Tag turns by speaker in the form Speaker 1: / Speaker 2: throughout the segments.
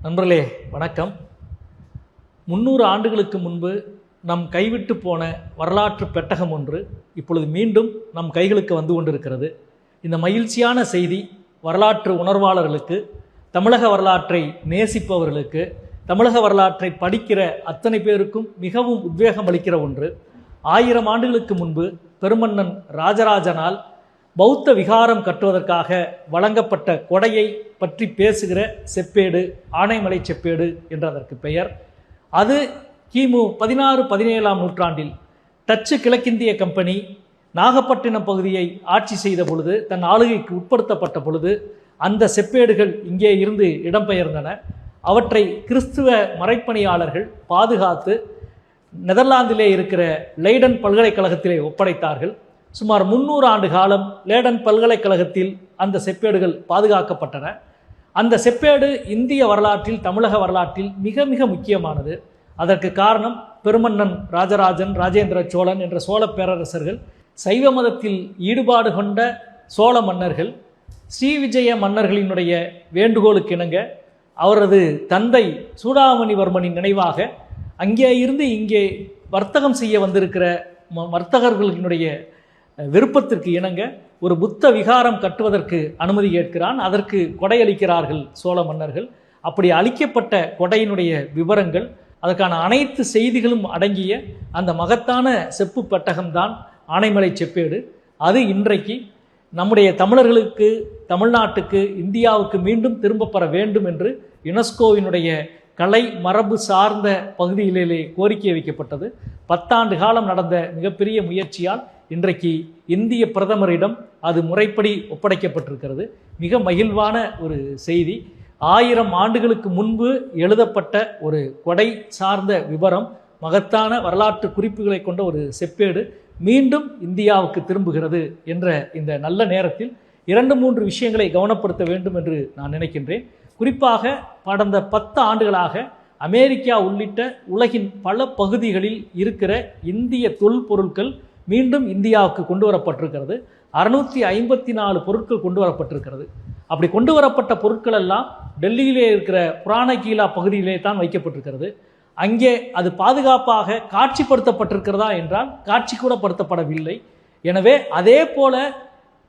Speaker 1: நண்பர்களே வணக்கம். 300 ஆண்டுகளுக்கு முன்பு நம் கைவிட்டு போன வரலாற்று பெட்டகம் ஒன்று இப்பொழுது மீண்டும் நம் கைகளுக்கு வந்து கொண்டிருக்கிறது. இந்த மகிழ்ச்சியான செய்தி வரலாற்று உணர்வாளர்களுக்கு, தமிழக வரலாற்றை நேசிப்பவர்களுக்கு, தமிழக வரலாற்றை படிக்கிற அத்தனை பேருக்கும் மிகவும் உத்வேகம் அளிக்கிற ஒன்று. 1000 ஆண்டுகளுக்கு முன்பு பெருமன்னன் ராஜராஜனால் பௌத்த விகாரம் கட்டுவதற்காக வழங்கப்பட்ட கொடையை பற்றி பேசுகிற செப்பேடு ஆனைமலை செப்பேடு என்ற அதற்கு பெயர். அது கிமு 16-17ஆம் நூற்றாண்டில் டச்சு கிழக்கிந்திய கம்பெனி நாகப்பட்டினம் பகுதியை ஆட்சி செய்த பொழுது, தன் ஆளுகைக்கு உட்படுத்தப்பட்ட பொழுது அந்த செப்பேடுகள் இங்கே இருந்து இடம்பெயர்ந்தன. அவற்றை கிறிஸ்துவ மறைப்பணியாளர்கள் பாதுகாத்து நெதர்லாந்திலே இருக்கிற லெய்டன் பல்கலைக்கழகத்திலே ஒப்படைத்தார்கள். சுமார் 300 ஆண்டு காலம் லேடன் பல்கலைக்கழகத்தில் அந்த செப்பேடுகள் பாதுகாக்கப்பட்டன. அந்த செப்பேடு இந்திய வரலாற்றில், தமிழக வரலாற்றில் மிக மிக முக்கியமானது. அதற்கு காரணம் பெருமன்னன் ராஜராஜன், ராஜேந்திர சோழன் என்ற சோழ பேரரசர்கள், சைவ மதத்தில் ஈடுபாடு கொண்ட சோழ மன்னர்கள், ஸ்ரீவிஜய மன்னர்களினுடைய வேண்டுகோளுக்கு இணங்க அவரது தந்தை சூடாமணிவர்மனின் நினைவாக அங்கே இருந்து இங்கே வர்த்தகம் செய்ய வந்திருக்கிற வர்த்தகர்களினுடைய விருப்பத்திற்கு இணங்க ஒரு புத்த விகாரம் கட்டுவதற்கு அனுமதி கேட்கிறான். அதற்கு கொடையளிக்கிறார்கள் சோழ மன்னர்கள். அப்படி அளிக்கப்பட்ட கொடையினுடைய விவரங்கள், அதற்கான அனைத்து செய்திகளும் அடங்கிய அந்த மகத்தான செப்பு பெட்டகம்தான் ஆனைமலை செப்பேடு. அது இன்றைக்கு நம்முடைய தமிழர்களுக்கு, தமிழ்நாட்டுக்கு, இந்தியாவுக்கு மீண்டும் திரும்ப பெற வேண்டும் என்று யுனெஸ்கோவினுடைய கலை மரபு சார்ந்த பகுதிகளிலே கோரிக்கை வைக்கப்பட்டது. 10 ஆண்டு காலம் நடந்த மிகப்பெரிய முயற்சியால் இன்றைக்கு இந்திய பிரதமரிடம் அது முறைப்படி ஒப்படைக்கப்பட்டிருக்கிறது. மிக மகிழ்வான ஒரு செய்தி. 1000 ஆண்டுகளுக்கு முன்பு எழுதப்பட்ட ஒரு கொடை சார்ந்த விவரம், மகத்தான வரலாற்று குறிப்புகளை கொண்ட ஒரு செப்பேடு மீண்டும் இந்தியாவுக்கு திரும்புகிறது என்ற இந்த நல்ல நேரத்தில் 2-3 விஷயங்களை கவனப்படுத்த வேண்டும் என்று நான் நினைக்கின்றேன். குறிப்பாக கடந்த 10 ஆண்டுகளாக அமெரிக்கா உள்ளிட்ட உலகின் பல பகுதிகளில் இருக்கிற இந்திய தொல்பொருட்கள் மீண்டும் இந்தியாவுக்கு கொண்டு வரப்பட்டிருக்கிறது. 654 பொருட்கள் கொண்டு வரப்பட்டிருக்கிறது. அப்படி கொண்டு வரப்பட்ட பொருட்கள் எல்லாம் டெல்லியிலே இருக்கிற புராணகீலா பகுதியிலே தான் வைக்கப்பட்டிருக்கிறது. அங்கே அது பாதுகாப்பாக காட்சிப்படுத்தப்பட்டிருக்கிறதா என்றால் காட்சி கூட படுத்தப்படவில்லை. எனவே அதே போல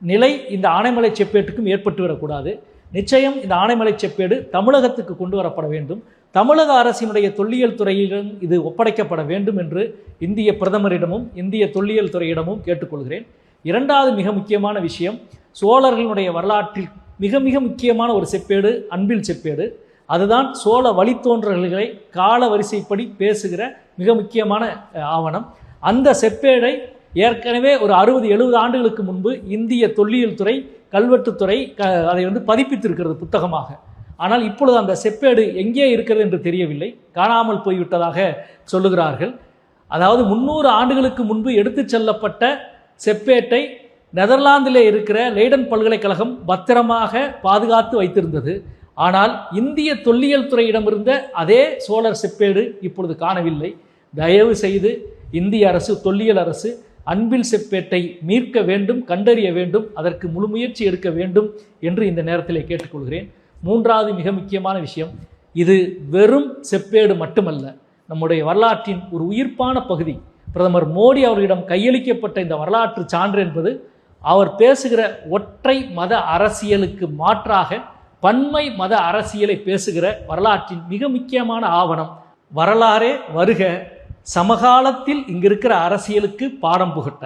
Speaker 1: நிலை இந்த ஆனைமலை செப்பேட்டுக்கும் ஏற்பட்டுவிடக்கூடாது. நிச்சயம் இந்த ஆனைமலை செப்பேடு தமிழகத்துக்கு கொண்டு வரப்பட வேண்டும். தமிழக அரசினுடைய தொல்லியல் துறையிடம் இது ஒப்படைக்கப்பட வேண்டும் என்று இந்திய பிரதமரிடமும் இந்திய தொல்லியல் துறையிடமும் கேட்டுக்கொள்கிறேன். 2வது மிக முக்கியமான விஷயம், சோழர்களுடைய வரலாற்றில் மிக மிக முக்கியமான ஒரு செப்பேடு அன்பில் செப்பேடு. அதுதான் சோழ வழித்தோன்றல்களை கால வரிசைப்படி பேசுகிற மிக முக்கியமான ஆவணம். அந்த செப்பேடை ஏற்கனவே ஒரு 60-70 ஆண்டுகளுக்கு முன்பு இந்திய தொல்லியல் துறை, கல்வெட்டுத்துறை அதை பதிப்பித்திருக்கிறது புத்தகமாக. ஆனால் இப்பொழுது அந்த செப்பேடு எங்கே இருக்கிறது என்று தெரியவில்லை, காணாமல் போய்விட்டதாக சொல்லுகிறார்கள். அதாவது 300 ஆண்டுகளுக்கு முன்பு எடுத்து செல்லப்பட்ட செப்பேட்டை நெதர்லாந்திலே இருக்கிற லெய்டன் பல்கலைக்கழகம் பத்திரமாக பாதுகாத்து வைத்திருந்தது. ஆனால் இந்திய தொல்லியல் துறையிடமிருந்த அதே சோழர் செப்பேடு இப்பொழுது காணவில்லை. தயவு செய்து இந்திய அரசு, தொல்லியல் அரசு அன்பில் செப்பேட்டை மீட்க வேண்டும், கண்டறிய வேண்டும், அதற்கு முழு முயற்சி எடுக்க வேண்டும் என்று இந்த நேரத்திலே கேட்டுக்கொள்கிறேன். 3வது மிக முக்கியமான விஷயம், இது வெறும் செப்பேடு மட்டுமல்ல, நம்முடைய வரலாற்றின் ஒரு உயிர்ப்பான பகுதி. பிரதமர் மோடி அவர்களிடம் கையளிக்கப்பட்ட இந்த வரலாற்று சான்று என்பது அவர் பேசுகிற ஒற்றை மத அரசியலுக்கு மாற்றாக பன்மை மத அரசியலை பேசுகிற வரலாற்றின் மிக முக்கியமான ஆவணம். வரலாறே வருக, சமகாலத்தில் இங்கிருக்கிற அரசியலுக்கு பாடம் புகட்ட.